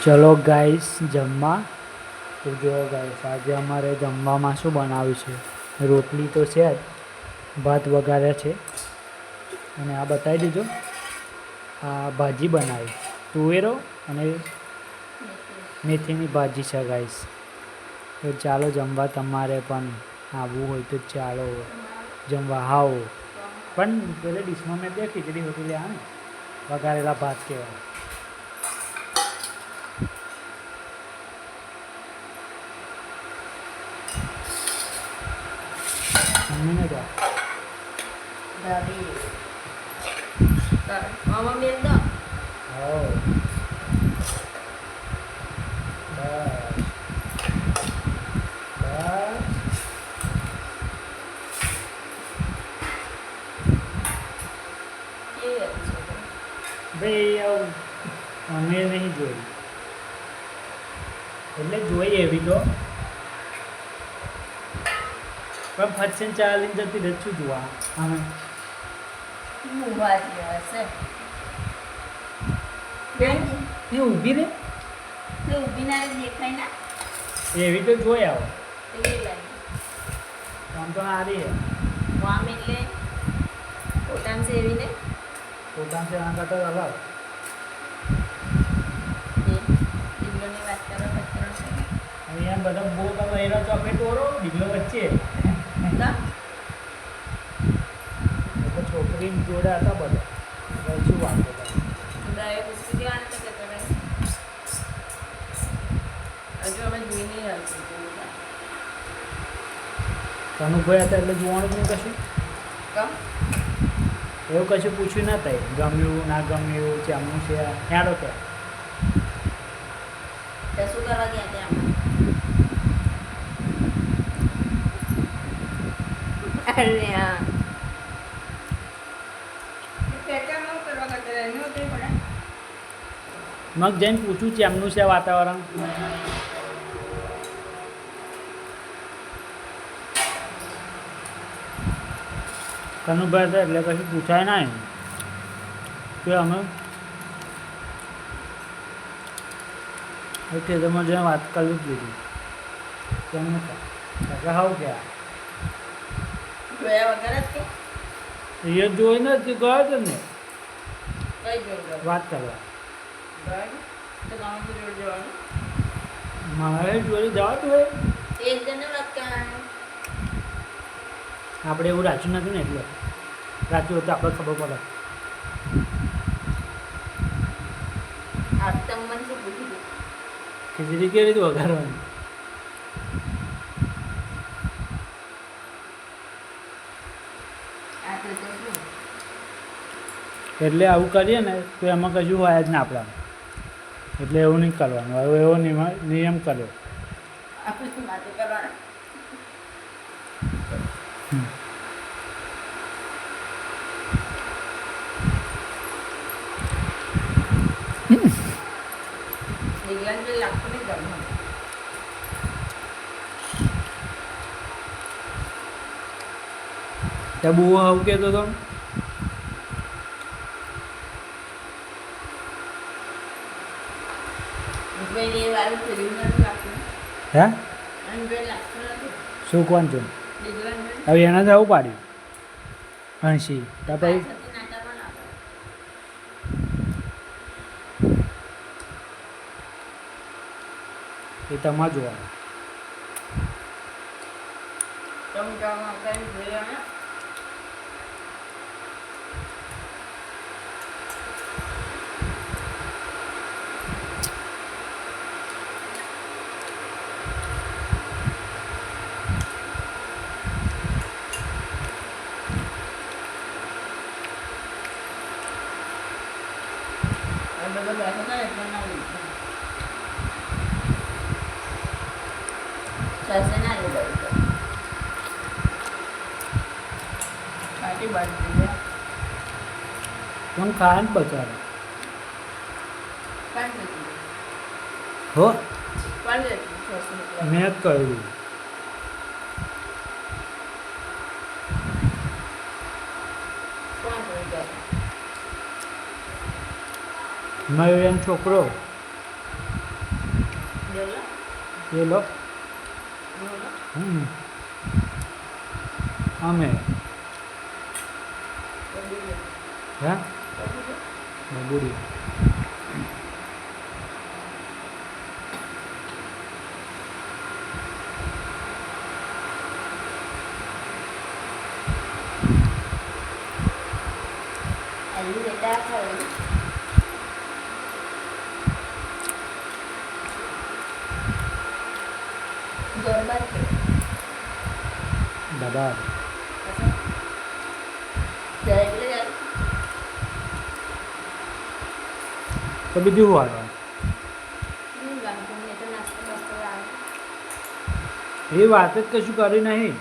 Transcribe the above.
ચલો ગાઈસ જમવા. તો જો ગાઈસ આજે અમારે જમવામાં શું બનાવ્યું છે? રોટલી તો છે જ, ભાત વઘાર્યા છે અને આ બતાવી દીધો. આ ભાજી બનાવી તુવેરો અને મેથીની ભાજી છે ગાઈસ. તો ચાલો જમવા, તમારે પણ આવવું હોય તો ચાલો જમવા આવો. પણ પેલે ડીશમાં મેં બે ખીચડી હોતી લે ને વઘારેલા ભાત કહેવાય. મમ્મીને તો મામા બેન તો હો બસ બસ. ભાઈ આવું અમે નહીં જોઈ, એટલે જોઈ એવી તો પણ ફટસન ચાલીને જતી રહે શું જોવા આમે. એ ઊભી રે એવી તો જોઈ આવો. આમ તો હારી હે પોતાને છે આના કરતા અલગ. અહીંયા બધા બહુ તમે એનો ચોકલેટ ઓરો ઢીકલો વચ્ચે છોકરી જોડે હતા બધા શું વાત કનુભાઈ હતા એટલે જોવાનું જ નહીં કશું. એવું કશું પૂછ્યું ના થાય, ગમ્યું ના ગમ્યું છે આમનું છે હેડો તો. શું કરવા ગયા ત્યાં? અરે હા મગ જઈને પૂછું છે એમનું છે વાતાવરણ. કનુભાઈ હતા એટલે કશું પૂછાય ના એમ કે અમે ખેતરમાં જઈને વાત કરી જ લીધી. કેમ હાવ ગયા જોયા વગર જ કે એ જોઈને જ ગયો હતો ને કઈ જોયું વાત કરવા. તો ગામ જોડે જવાનું મારે જોડે જવાતું હોય. એક જણને વાત કરવાની. આપણે એવું રાખ્યું નથી ને એટલે રાખ્યું હોય તો આપણે ખબર પડે. આ તમને શું પૂછ્યું? ખીચડી કેવી રીતે વઘારવાની? એટલે આવું કરીએ ને તો એમાં કશું હોય જ ને આપણા. એટલે એવું નહીં કરવાનું. હવે એવો નિયમ કર્યો. આપણે વાતો કરવાના. લાગતું નહીં ગમે. ત્યાં બહુ આવું કહેતો હતો. હે શું કોણ છે? હવે એના જ આવું પાડ્યું 80 ત્યાં પછી એ તમારે જોવાનું. તમે ખાય ને બચારો હો. મેં જ કહ્યું મયુર છોકરો બોલો એ લો બોલો અમે બોલો હા બોલો બુડી આલુ લેતા ખાવ જોરદાર છે દબાર જ્યારે એટલે જાય તો બીજું શું હાલવાનું ગામઠું ને તો નાસ્તો બાસ્તો લાવે એ વાત જ કશું કરી નહીં